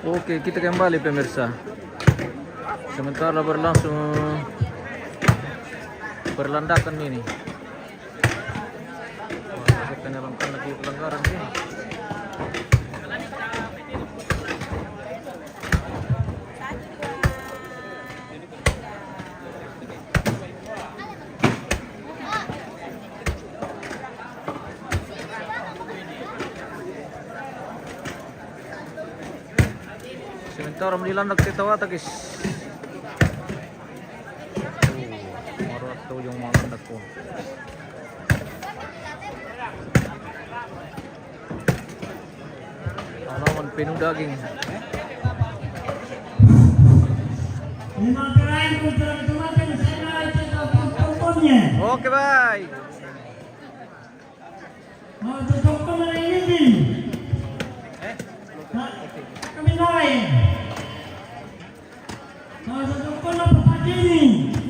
Oke, kita kembali pemirsa. Sementara berlangsung berlandakan ini. Saya penyelenggaraan lagi pelanggaran ini. Sementara melilandak Titawata guys. Marot tuh yung malandak po. Alaman penuh daging. Oke bye. Kami naik.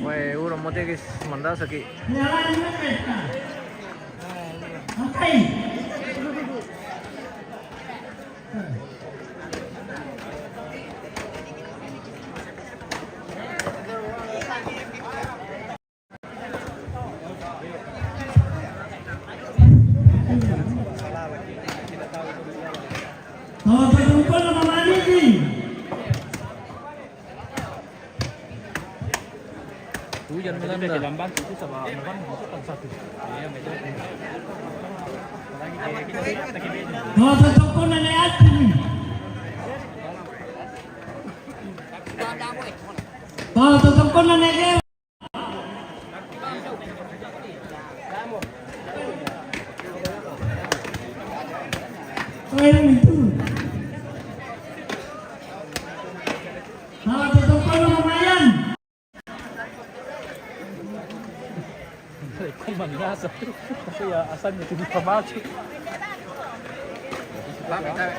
Weh, urang mo guys, manda sakit. Hujan melanda. Lambat itu sama orang masuk kan satu. Iya, betul. Kuman nasa. Kasi asan niya hindi pa mati.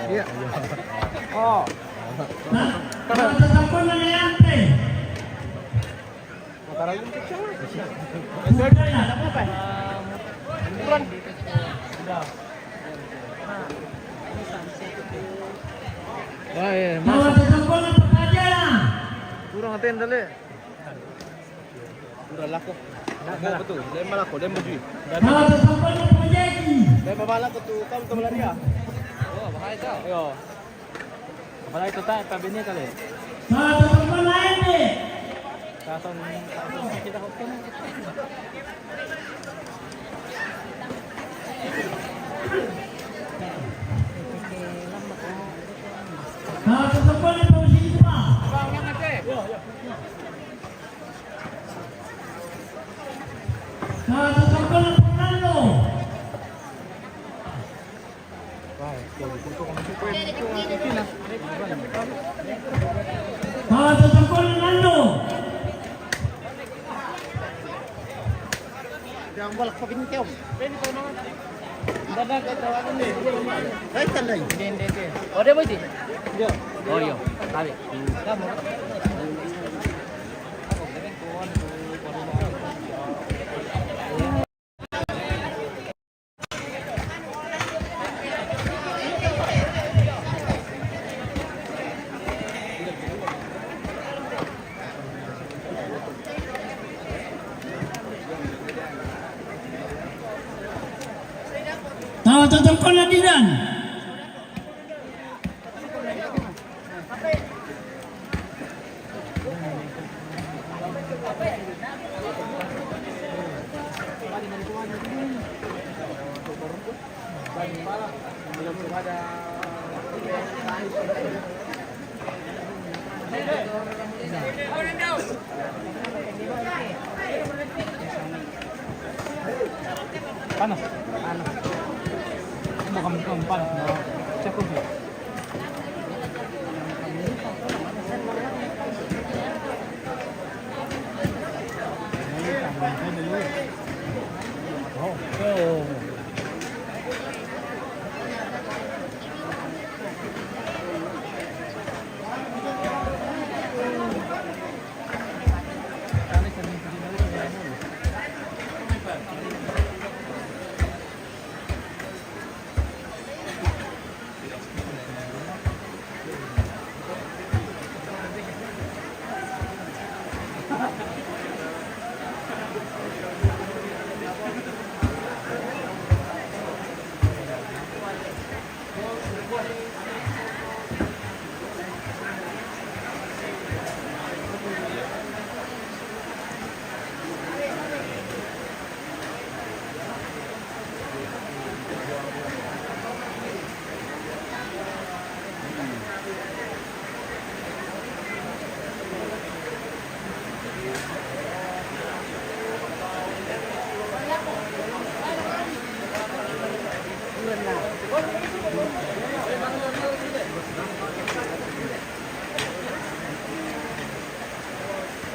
Iya. Oh. Wah, masuk. Kurang atin dali. Udah laku. Nah, betul. Dia malah kok, dia maju. Dia babalak ko tu kam malaria. Oh, bahaya kau. Yo. Apalagi itu tak tabi ni kali. Kason kita hotel. Yang balak pa bintiyaw. Dadak ito ano ni. Ay tanay. Hindi. Ode mo di. Yo. Oh, yo. Tabi. Kamu. Tutup ko na dinan. Panas. Kamu panas no. Cek ubi. Oh.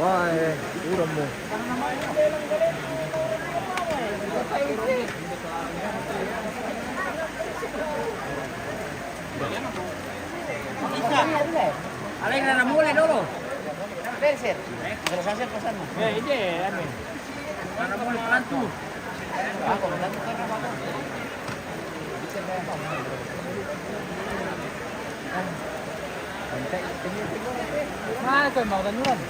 Wah, uram mo. Alay na namuli dulu. Sir. Sir pesan mo. Ini anu. Namuli pelantu. Ako, pelantu kan apa? Nah, itu mau tanuran.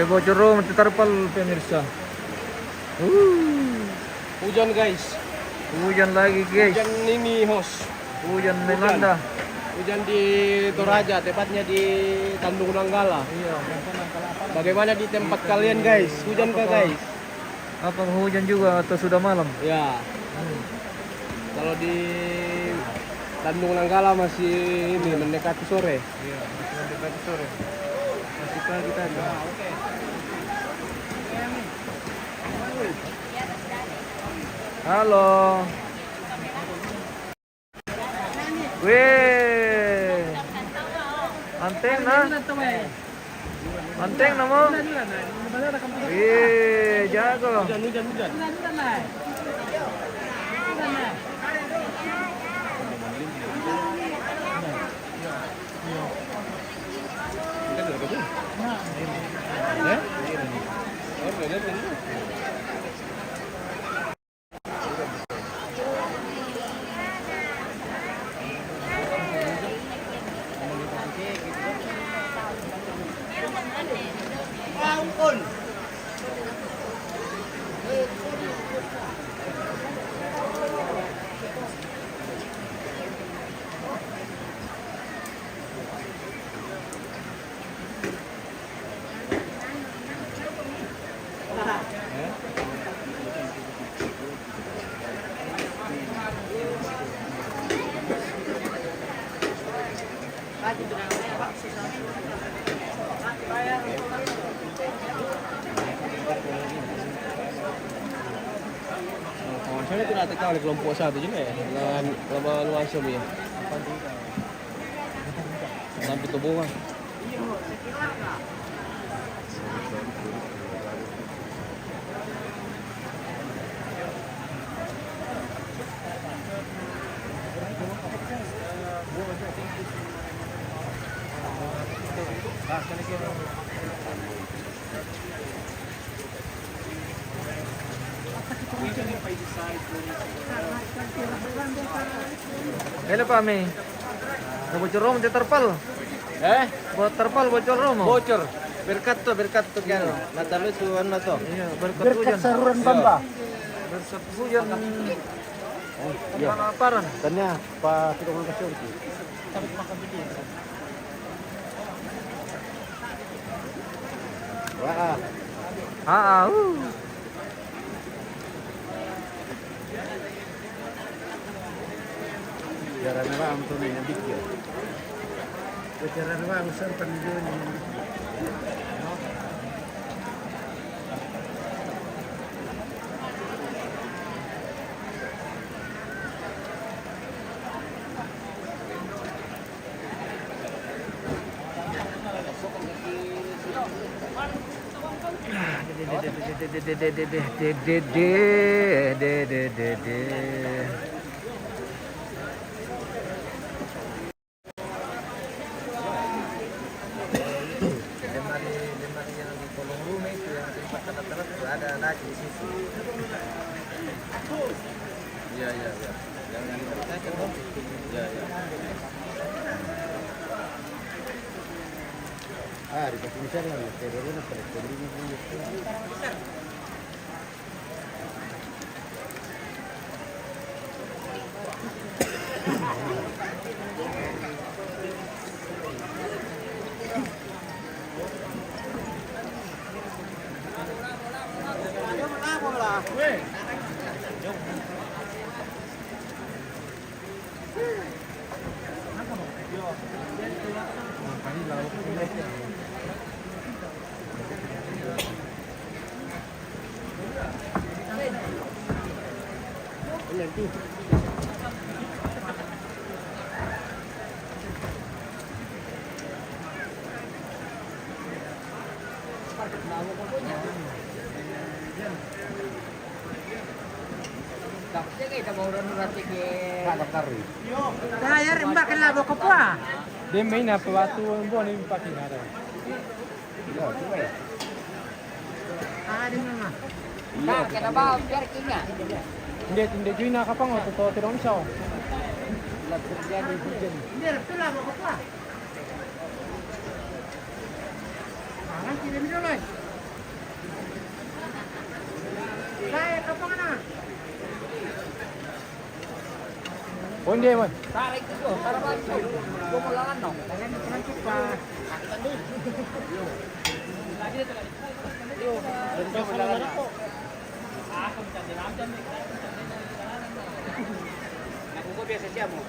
Bocor rom terpal pemirsa. Hujan guys. Hujan lagi guys. Hujan ini host. Hujan melanda. Hujan di Toraja, tepatnya di Tanjung Nanggala. Iya. Bagaimana di tempat kalian guys? Hujan kah guys? Apa hujan juga atau sudah malam? Ya. Kalau di Tanjung Nanggala masih ini mendekati sore. Iya, masih mendekati sore. Masih pagi tadi. Oke. Halo. Weh. Anteng na? Anteng na mo? Jago. Hujan. Saya itu nanti oleh kelompok satu juga ya, dengan lama langsung ya. Sampai tubuh kan. Kailan pa may? Bocor rom terpal. Buat terpal bocor rom. Bocor. Berkat tuh kan. Mata lu tuan mata. Iya, berkat hujan. saluran Bamba. Berkat hujan. Iya. Kelaparan. Tanya Pak Tukang Kasur. Wah. Jarang orang tuh yang dikit. Jarang orang usah penjualan yang dikit. Lemari yang di kolong rumah itu yang tempat terat-terat itu ada lagi di situ. Iya. Yang dipercaya kan? Iya. Dikasih misalnya terornya pada kondisi punya. Saya rimba ke labo ko po ah. Dia main apa waktu buat ni pakai ada. Ah, di mana? Nah, kenapa biar kinya? Hindi jual nak kapang atau tu tidak bisa. Biar ke labo ko po ah. Ah, sini dulu lah. Saya kapang na. Oh hindi man. Tarik itu, para baju. Gumulangan no. Ayan, transit pa. Aku biasa siapa mo?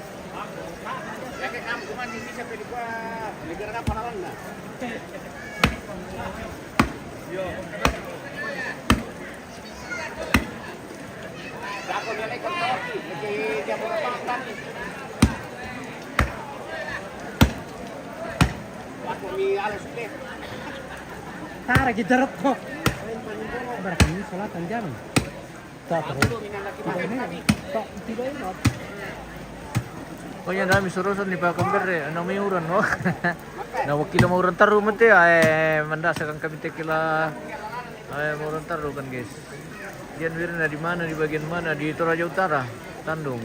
Ya ke kamu cuma di bisa pilih gua negara apa lawan na? Ako nilai kotoki, lagi dia mau makan. Ako mi alas deh. Tara, gidarap ko. Barakin salatan dyan. Aku minalaki makan. Tak, tidak ingat. Oh yan dami surusan ni Pak Kember ano may uran no. Na wakila mo uran taru mate ay mandasa kang kami tekila ay mo uran taru kan guys. Dian wirna di mana di bagian mana di Toraja Utara, Tandung.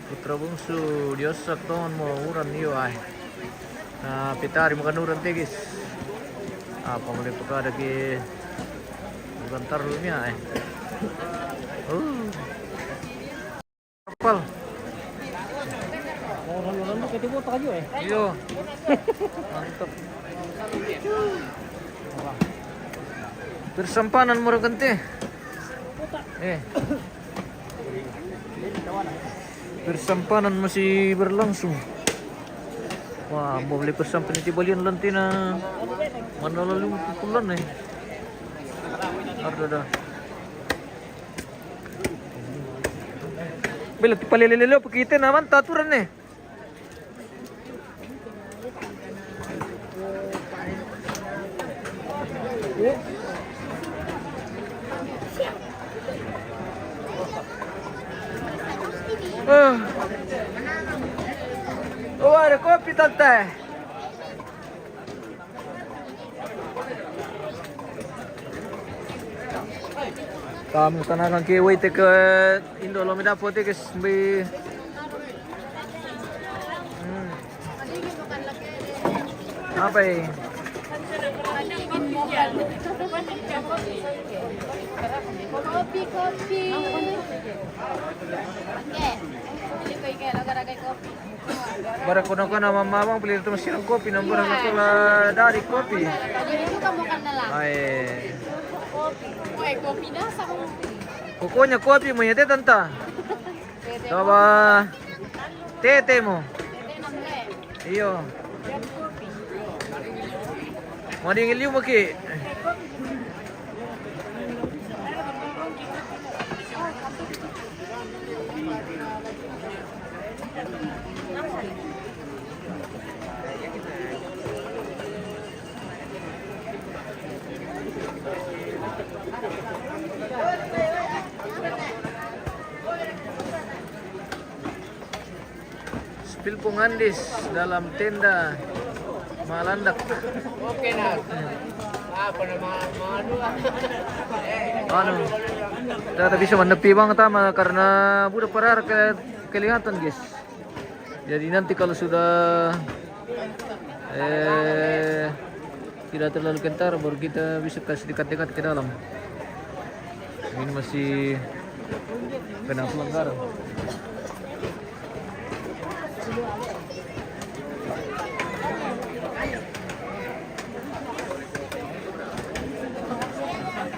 Putra bungsu diosak tohon mo uran niyo ay. Na pitari makan uran te guys. Apa mulai pekada ki uran taru niya ay. Kapal. Orang-orang tu ketemu tak aja eh. Iyo. Mantap. Persempanan murah kente. Persempanan masih berlangsung. Wah, mau beli persempanan di balian lantai na. Mana lalu pukulan Ada. Bila tipalililo pakita naman taturan Oh, ada kopi tante. Kamu tanakan ke wait ke Indo lo mida pote ke sembi. Apa ini? Kopi. Oke. Bili kayak laga-laga kopi. Bara kono nama mamang beli itu mesin kopi nomor lah dari kopi. Jadi itu kamu kan lang. Ay. Kopi. Woi, kopi dah sama. Pokoknya kopi mo yate tanta. Coba tete mo. Iyo. Mau dingin mo ki. Spil pungandis dalam tenda Malandak. Oke na. Apa nama Ano? Tidak bisa menepi bang tama karena budak parar kelihatan guys. Jadi nanti kalau sudah tidak terlalu kentar baru kita bisa kasih dekat-dekat ke dalam. Ini masih kena pelanggaran.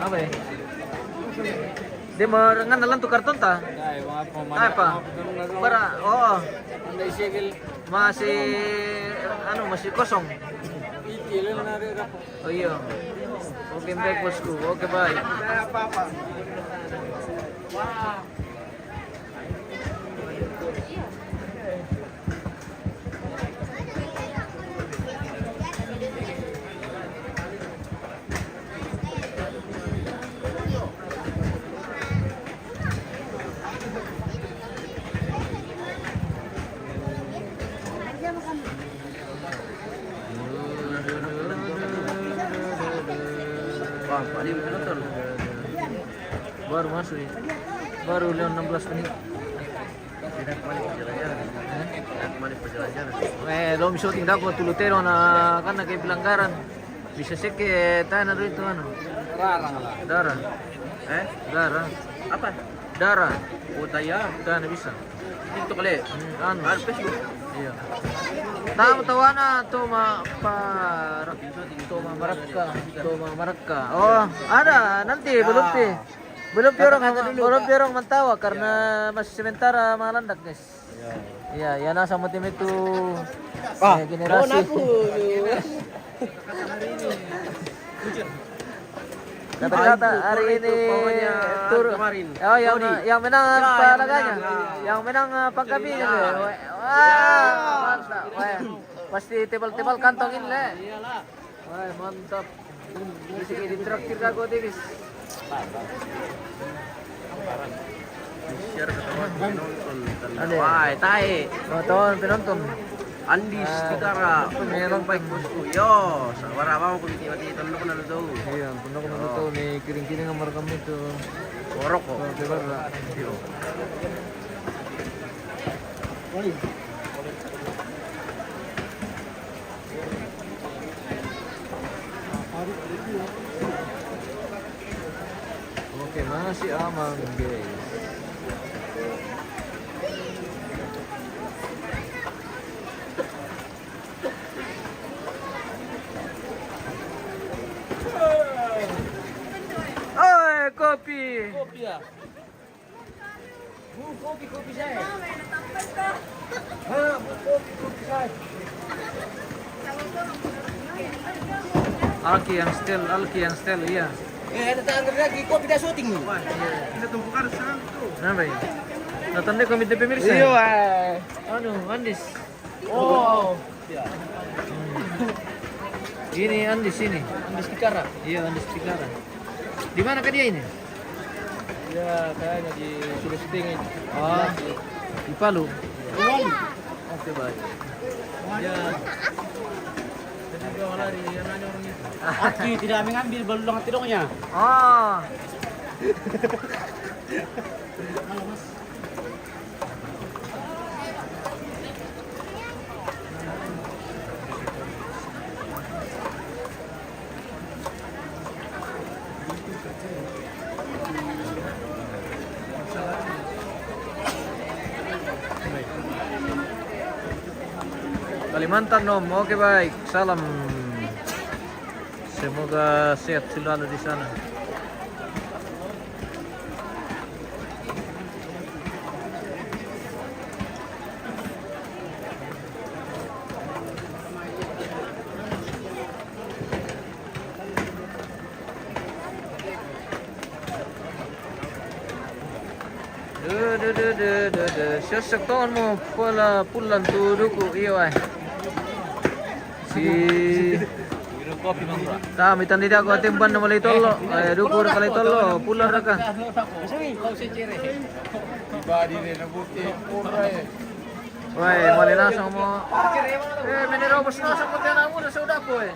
Apa ya? Dia merengan dalam tuh karton ta? Apa? Bara, oh. Masih masih kosong. Oh iya. Oke, baik bosku. Oke, baik. paling betul. Baru masuk ya. Baru 16 menit. Tidak kembali perjalanan. Tidak kembali perjalanan. Lo shooting dapat tulutero na kan na kay pelanggaran. Bisa seke tayo na rito ano. Darah. Darah. Apa? Darah. Budaya. Tayo na bisa. Itu kali. Ano? Alpes yun. Iya. Tawa na to to Maraka. Oh, ada nanti belum orang mantawa karena masih sementara malandak guys. Iya, ya nasa tim itu generasi. Kata-kata hari ini kemarin. Oh, yang menang palaganya. Yang menang pangkapin. Wah, mantap. Wah, pasti tebal-tebal kantong ini, Le. Iyalah. Wah, mantap. Bisa ditraktir kago guys. Share ke teman penonton. Ada. Wah, tae. Tonton penonton. Andis Tikara. Meron Baik bosku. Yo, sawara mau ko mati tanda ko na daw. Iya, pernah kena tahu nih kiring-kiring sama rekam itu. Borok ko. Coba. Yo. Oke, masih aman guys. Oi, kopi. Kopi ya? Kopi saya. Kopi saya. Alki yang setel, iya. Ada tangan lagi, kopi dah syuting nih. Kita tumpukan sekarang tuh. Kenapa ya? Datangnya komite pemirsa. Iya, Anu, Andis. Oh. Ini Andis ini. Andis Tikara. Iya, Andis Tikara. Di mana dia ini? Ya, kayaknya di Sulawesi ini. Oh, di Palu. Wali. Oke, baik. Ya. Jadi gua lari yang nanya orang itu. Aki tidak mengambil balung tidongnya. Oh. Kalimantan Om, oke baik, salam. Semoga sehat selalu di sana. Sesek tahun mo pulan tu duku iya wah. Si Kopi mangga. kami tadi dia ko timban na malay tolo. Ay duku ra kalay tolo, pulan ra ka. Kau secere. Badi rin nabuti. Puray. Wah, malinasang mo. Menirobos na sa puti na mo na sa udapo eh.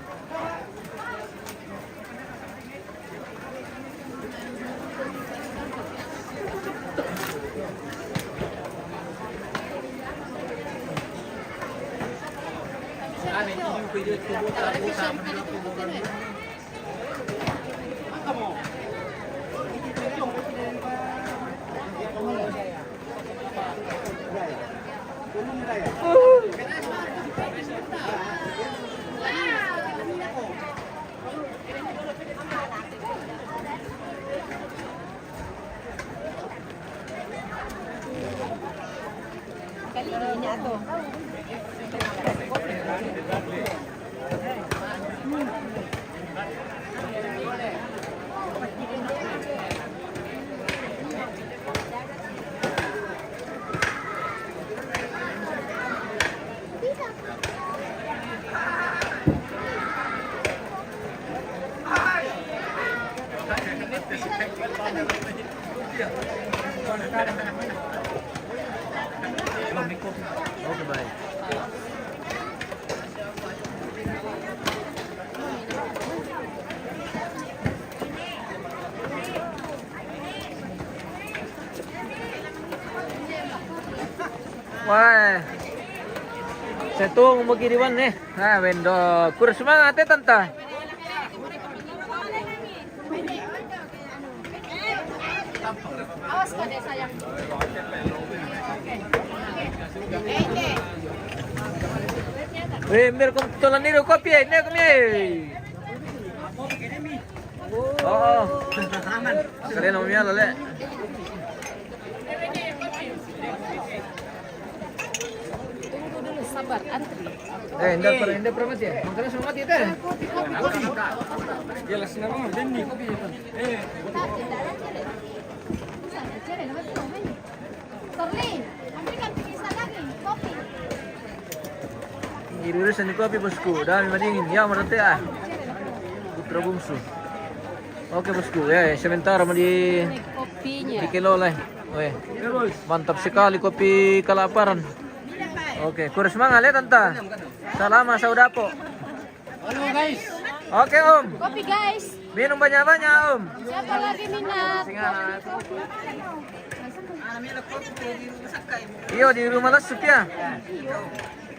Oke baik. Wah. Saya tunggu mau kiriman nih. Nah, wendo. Kurang semangat ya, Tante. Awas ka deh sayang. Mir kung tulan nilo kopi ini kami. Oh. Kalian namanya lale. Tunggu dulu sabar antri. Indah pernah mati ya? Makanya semua mati itu. Jelas nama Denny kopi itu. Sorry, ambilkan bisa lagi kopi. Irisan di kopi bosku. Dami madingin. Ya merata ya. Putra bungsu. Oke bosku ya. Sementara mau di Kopinya. kilo lah. Weh. Mantap sekali kopi kelaparan. Oke, kurang semangat ya Tante. Salama saudapo. Halo guys. Oke Om. Kopi guys. Minum banyak-banyak Om. Siapa lagi minat? Iyo di rumah lesup ya.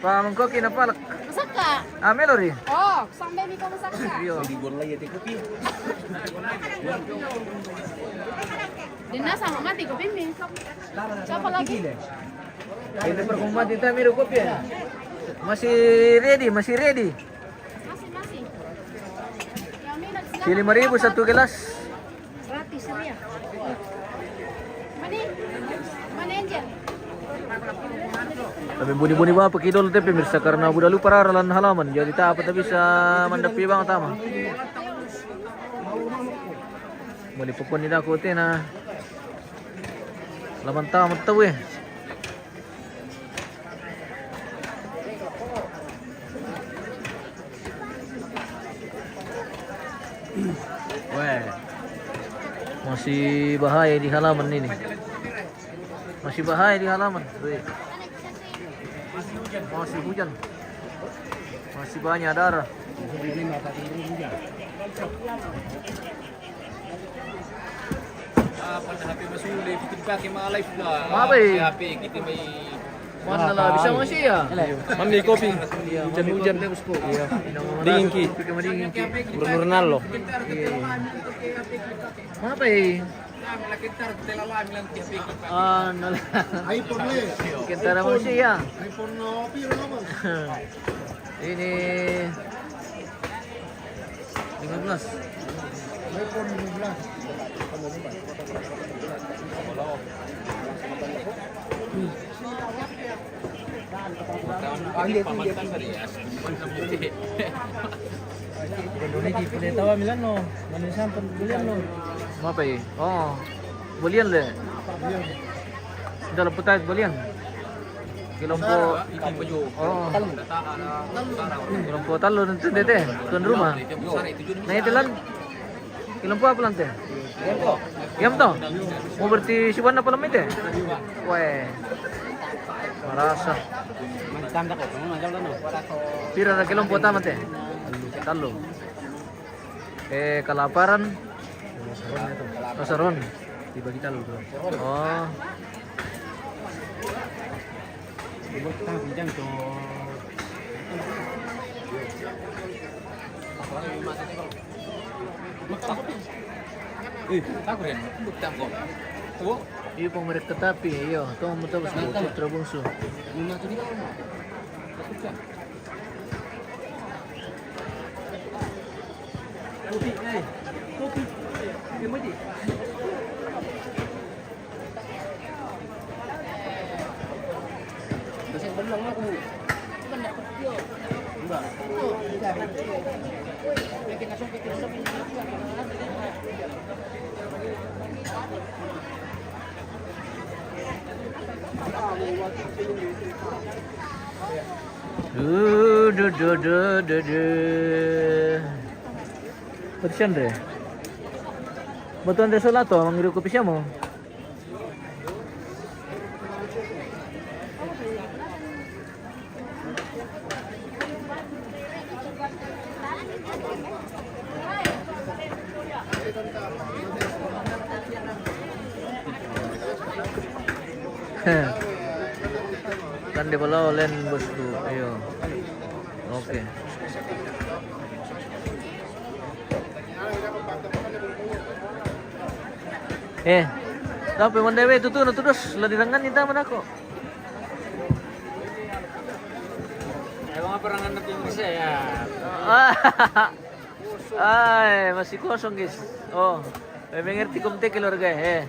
Pak mengkoki na palak. Masak ka? Melori. Oh, sampai miko masak ka. Iyo. Dina sama mati kopi mi. Siapa lagi? Ini perkumpulan kita miru kopi ya. Masih ready. Masih. Yang minat Si 5.000 satu gelas. gratis ya. Mana Angel? Tapi buni-buni ba pakidol te pemirsa karena budak lu pararalan halaman. Jadi tak apa tapi bisa mandapi bang tama. Boleh pokok ni dah aku te na. Laman tamat tahu eh. Weh. Masih bahaya di halaman ini. Masih bahaya di halaman. Weh. Masih hujan. Masih banyak darah. Pada HP masuk kita pakai mga live lah. Apa eh? HP kita may Mana lah bisa masih ya? mandi kopi. Hujan-hujan deh bosku. Iya. Dingin ki. Kopi kama dingin ki. Ronaldo. Iya. Apa eh? Ah, nala. iPhone le. Kita naman siya. iPhone no, piro naman. Ini 15. iPhone 15. Donate pwede tawa milan no. Ano sampan bulan no. Apa eh? Oh. Bolian le. Dalam putih bolian. Kilompo. Oh. Kilompo talo nanti deh. Tuan rumah. Nah itu lan. Kilompo apa lantai? Yam to. Mau berarti si Wan apa lamit eh? Weh. Marasa. Tanda ko, macam no. Pira na kilompo tamat eh? Talo. Kelaparan. Saron. Dibagi talo bro. Oh. Tang pinjam to. Aku rin. Butang ko. Tuo. Iyo pang mereka tapi iyo. Ito ang matapos ko. Putra bungsu. Luna to dito. Kopi, eh. Kopi. Gimana di? Kasi belang aku. Persian deh. Betul Andre Solato, mangiru kopi siamo. Akan dibawa oleh bosku. Ayo. Oke. Tapi mandewe itu tuh terus ladirangan kita mana kok? Emang apa orang anak Indonesia ya? Ay, masih kosong guys. Oh, mengerti kumte keluarga.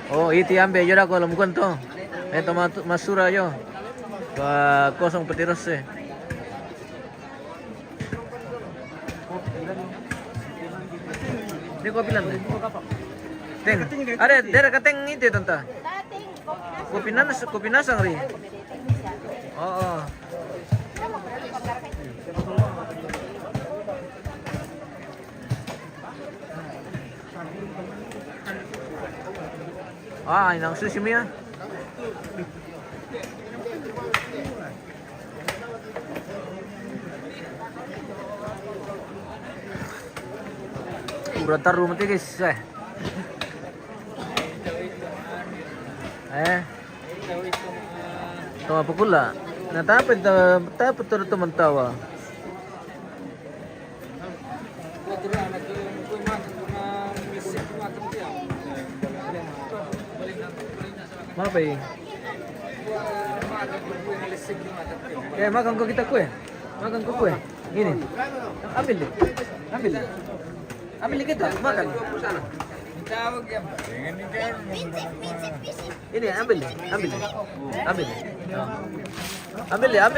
Oh, iti ambe yo ko alam kwento. Eto masura yo. Kosong petiros eh. Ini kopi lantai. Teng. Ada daerah kateng itu tante. Dating, Kopi nasang ri. Oh. Inang sushi mo yan. Berantar rumah tiga guys. Tawa pa kula. Natapid teman tawa. Apa ini? Makan kok kita kue. Makan kok kue. Gini. Ambil deh. Ambil kita, makan. Ini ambil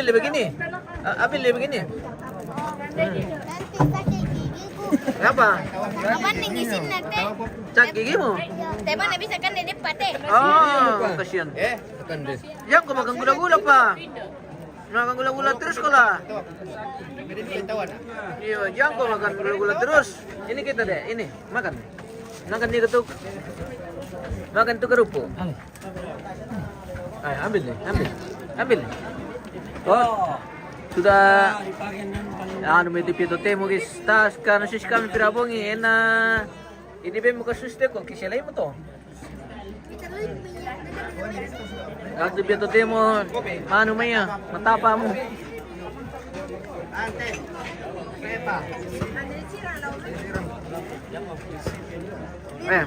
deh begini. Ambil deh begini. Apa? kapan nih gisin nanti? Cak gigimu? Tema nabi bisa di depan deh. Oh, kasihan. Akan deh. Yang kau makan gula-gula pa. Makan gula-gula terus kau lah. Jadi dia tahu ada. Iya, jangan kau makan gula-gula terus. Ini kita deh, ini makan. Makan dia ketuk. Makan tuh kerupuk. Ayo, ambil deh, ambil. Oh, sudah. Anu may tipito temo guys. Tas kano sis kami pirabongi ena. Ini be mo kasuste ko kiselay mo to. Ang tipito temo mano maya matapa mo. Ante. Pepa.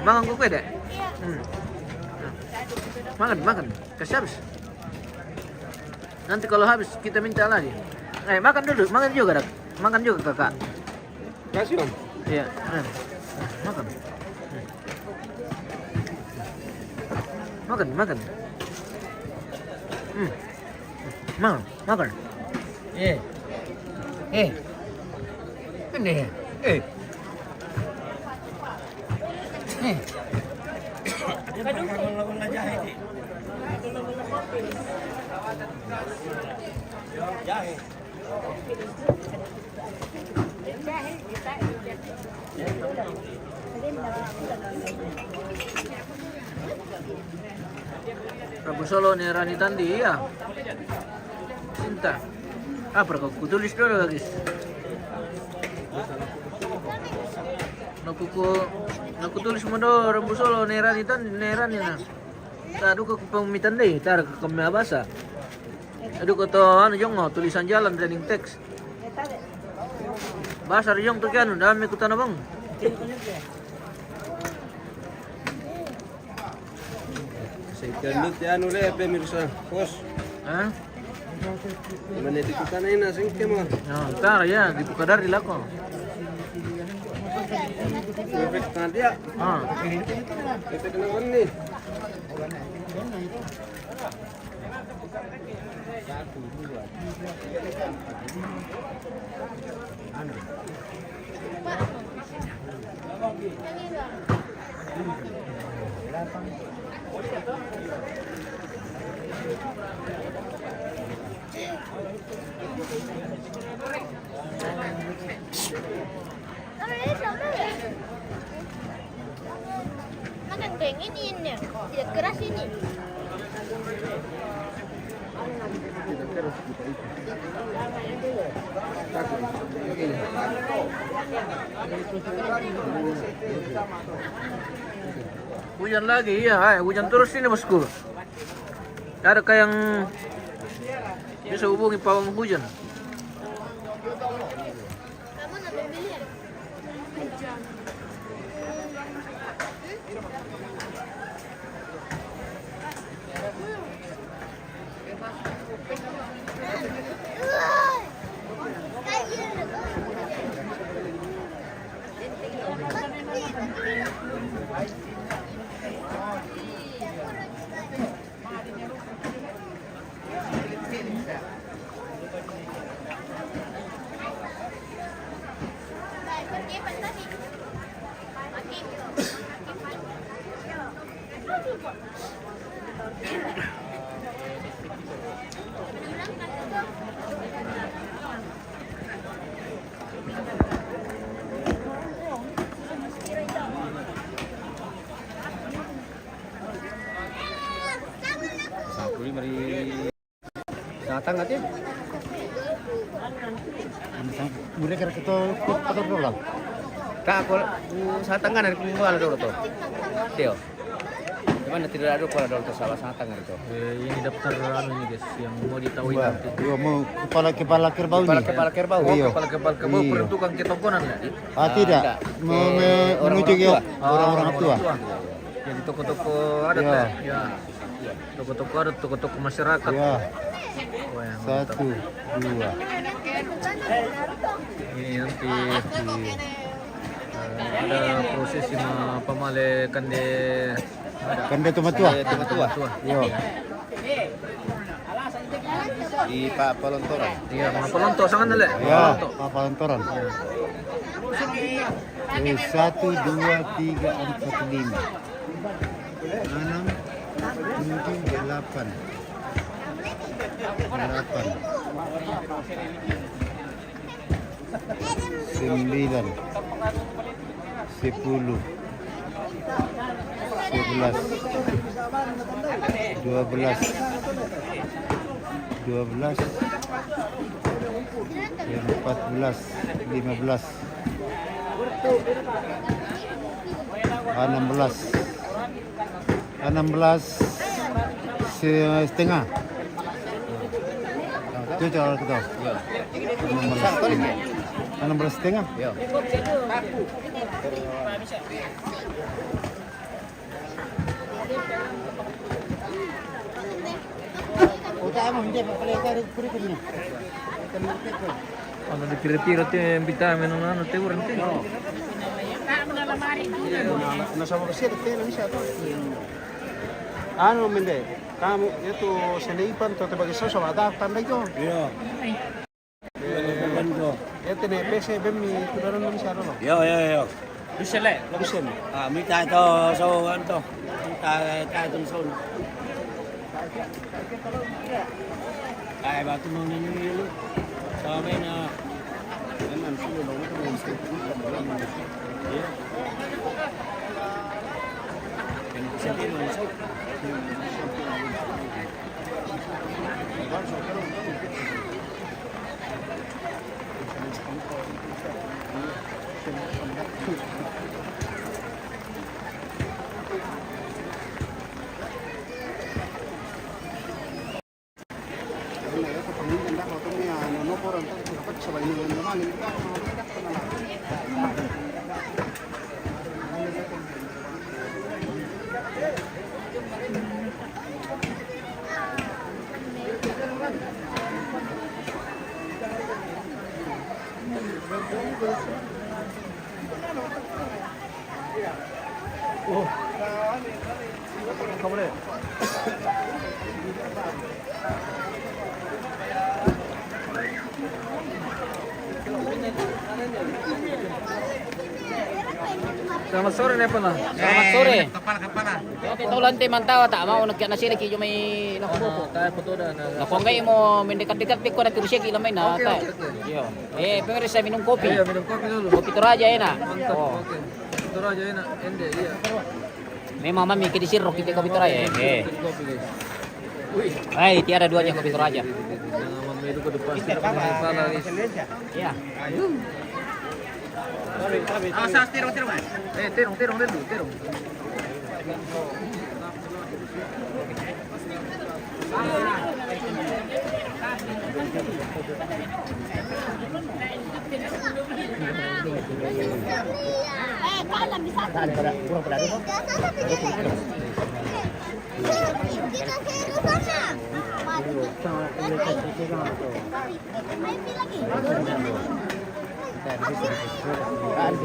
Makan ko pwede. Makan. Kasi habis. Nanti kalau habis kita minta lagi. Makan dulu, makan juga dak. Makan juga kakak. Kasih om. Iya. Makan. Makan. Makan. Ini. Rabu Solo ni Rani Tandi ya. Cinta. Apa kau tulis dulu guys. Naku tulis mo do Rabu Solo ni Rani Tandi ni Rani na. Tado ko pamitan deh, tar kami abasa. Aduh ko to yung tulisan jalan training text. Basar yung to kano dami ko tanabang. Sekarang ya nule pemirsa, bos. Hah? Mana di kita na singke mo. Tar ya, di Pukadar di lako. Perfect na dia. Kita kena ni. Makan kayak gini ya, tidak keras ini. Hujan lagi, iya. Hujan terus ini bosku. Ada kayak yang bisa hubungi pawang hujan. Kamu nak beli ya? Datang aja. Boleh kira kita kotor dulu. Kak aku sa tangan dari kumpulan dulu tuh. Tio. Gimana tidak ada kalau dulu tuh salah sa tangan itu. Ini daftar anu ini guys, yang mau ditahui Wah, nanti. iya mau kepala kerbau nih. Kepala kerbau. Iya. Kepala kerbau Iya. peruntukan ketongkonan ya? Ah tidak, menuju ke orang-orang tua. Jadi toko-toko adat Iya. ya? Ya. Toko-toko adat, toko-toko masyarakat. Ya, Wah, yang mantap. 1, 2. Ini nanti ada prosesi pamale kande Kan dia tua. Tua. Yo. Di Pak Pelontoran. Iya, mga pelonto sangan nila. Ya, papalantoran. 1, 2, 3, 4, 5. 6, 7, 8. 9, 10, 11, 12, 14, 15, 16 setengah. Itu cara kita. 16 setengah. Yo. Ano dipira-pira te vitamin ano te urang te. Nasa mga siya, siya to. Ano mende? Kamu itu senipan to te bagi soso ada tanda itu. Iya. Ya tene PC bemi kudaran mi siya no. Yo. Bisa le. Bisa ni. Ah, minta to so anto. Minta tong son. Ay batu mo ni lu. Sabi na Enan sulo lo itu mo mesti. sentir mo so. Selamat sore nih pala. Selamat sore. Kepala. Ito lang te mantawa ta mao nagkya na sila kiyo may nakupo. Kaya po to na. Nakonggay mo mendekat-dekat pik ko na tirusyek ilamay na ta. Yo. Pero sa minum kopi. Iya, minum kopi dulu. Kopi toraja na. Mantap. Oh. Oke. Itu aja enak. Ende, iya. May mama mi kidi sirro kita kopi toraja. Kopi guys. Wih. Ay, tiada duanya kopi toraja. Jangan mamai itu ke depan. Kepala guys. Iya. Ah, sa tiro mas. Terong dulu, terong. Kala bisa. Kurang pedado kok. Kita ke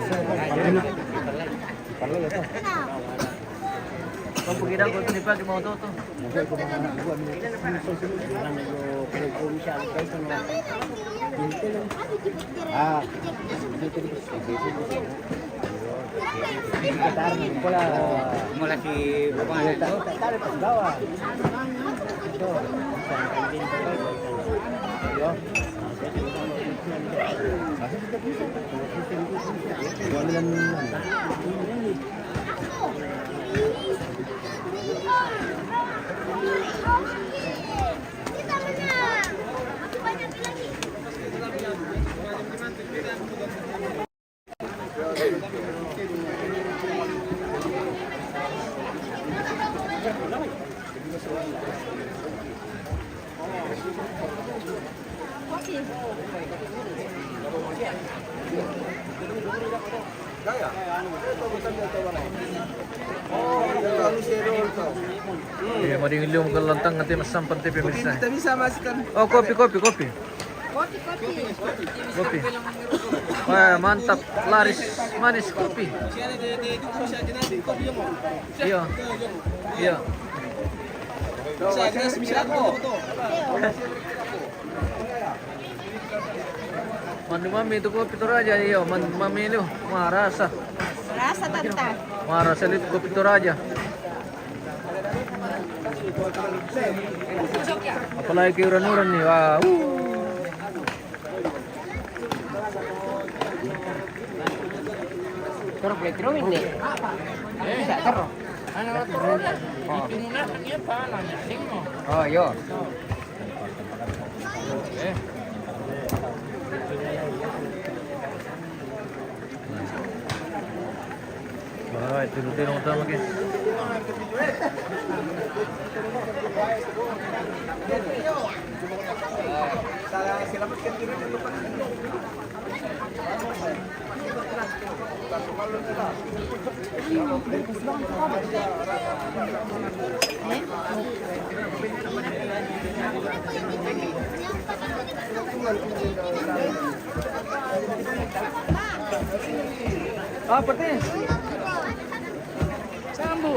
sana. Kung pagkita ko ito, di pa, kimo ito. Ah. Mula si Bapak itu tarik ke bawah. Kita menang. Masih banyak lagi. Iya, mau diilyong ke lantang nanti masam pantai pemirsa. Kita bisa masukkan. Oh, kopi. Kopi. Wah, mantap, laris, manis kopi. Iya. Iya. Mandu mami itu kopi Toraja iya, mandu mami itu marasa. Rasa tanta. Marasa itu kopi Toraja. Apalagi keuran-uran nih, wah. Terus boleh drawing nih. Bisa terus. Oh, iya. Wah, itu tinong utama guys. Selamatkan diri di depan. Apa teh? Sambu.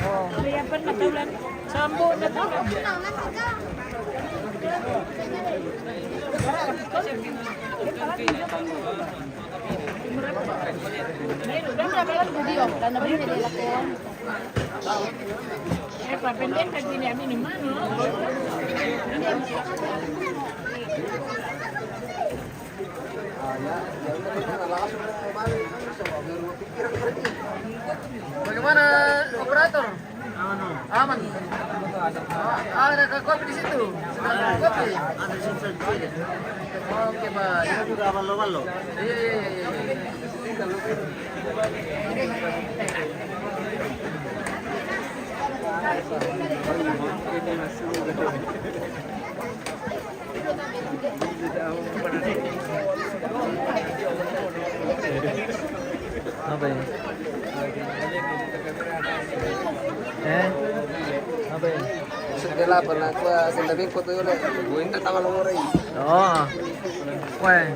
Oh. Kaya pa natulan. Sambu natulan. Bagaimana operator? Aman. Ada kopi di situ. Sudah kopi. Oke, Pak. Kita juga malo-malo. Iya. Apa ini? Apa ini? Setelah pernah gua sendiri foto yun. Gua hindi tama lang oray. Oo. Weh,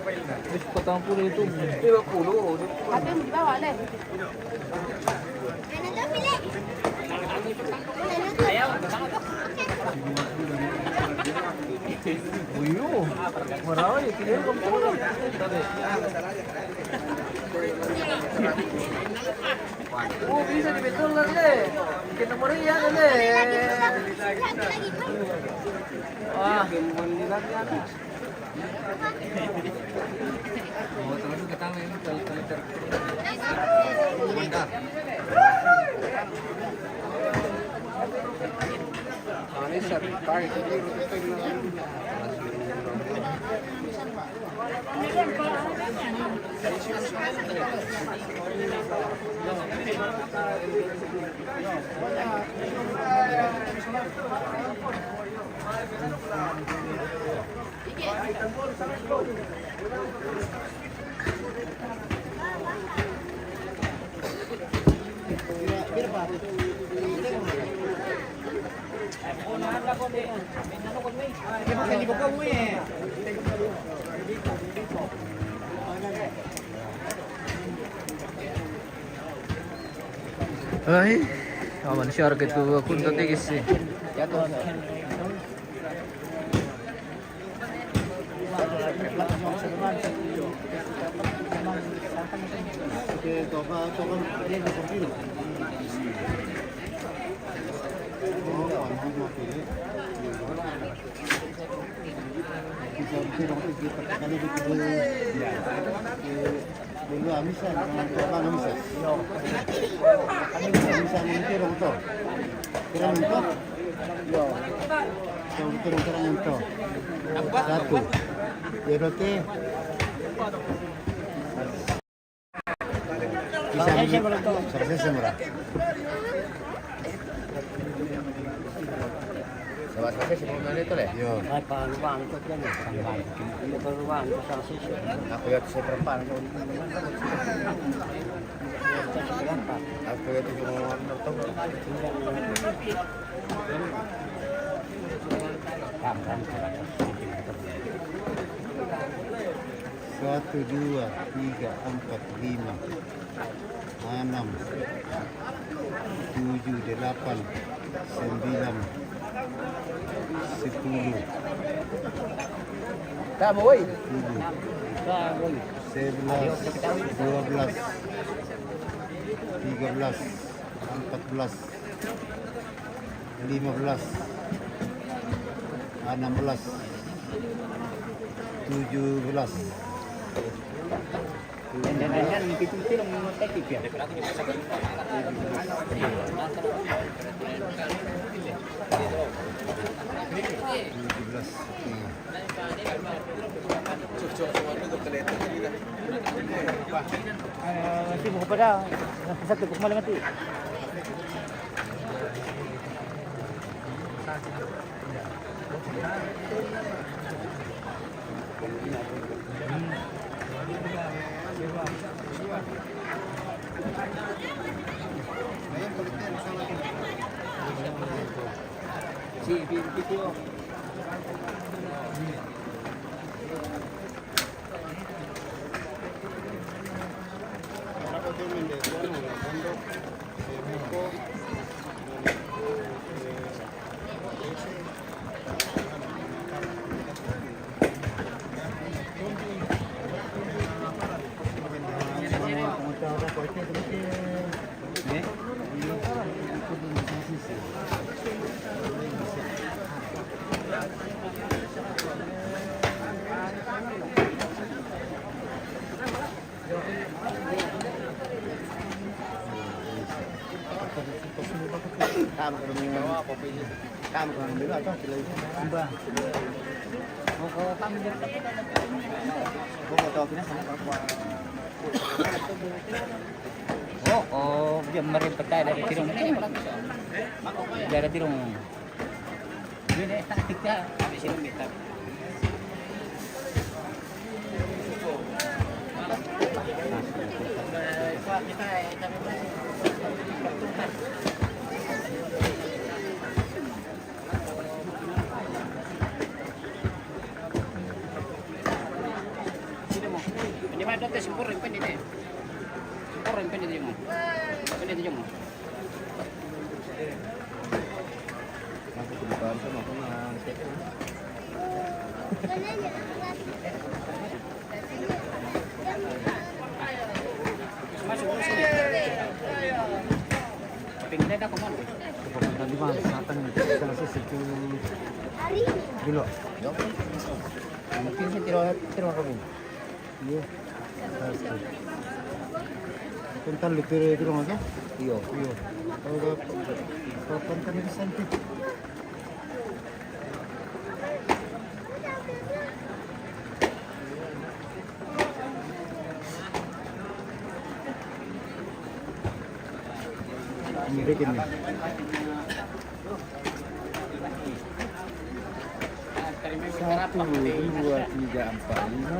bis potong puluh itu. 50. Tapi mo di ba wala eh. Uyo, marami. Tingnan ko po. Oh, bisa di betul lah le. Kita meriah le. Wah. Oh, terus kita main kalkulator. Mantap. Ini sir, tayo siguro ito na. Ay, aman siya gitu aku tadi sih. Dulu amisan, orang amisan. Amisan mentirong to. Kira mentok. Yo. Yang kira mentok. Satu. Yerote. Saya semurah. Sama sekali sebelum itu lah. Yo. Ay, paluan ko yan eh. Sangay. Hindi paluan ko sa sisyo. Aku ya saya perempuan. Aku ya tuh cuma nonton. Satu, dua, tiga, empat, lima, enam, tujuh, delapan, sembilan, 10, Kamu woi. 11, 12, 13, 14, 15, 16, 17. Yan, pipitil ang mga tekip yan. 17. Sibuk ko pa daw. Satu ko malamati. Si video. Kamu kan dulu atau sila Mbah. Ko kami dito. Kung ito sana Oh, dia mari percaya dari tirung. Dari tirung. Ini taktiknya di sini kita. Ini mah ada sempur yang pendek deh. Sempur yang pendek mo. Pendek mo. Aku kebukaan sama aku nang. Masuk ke sini. Pindah dah kemana? Tadi mah satan selesai situ dulu. Mungkin saya tiro kami. Iya. Kuntal litire itu aja. Iyo. Iya. Kalau kapan kan di sana. Bikin nih. Satu, dua, tiga, empat, lima.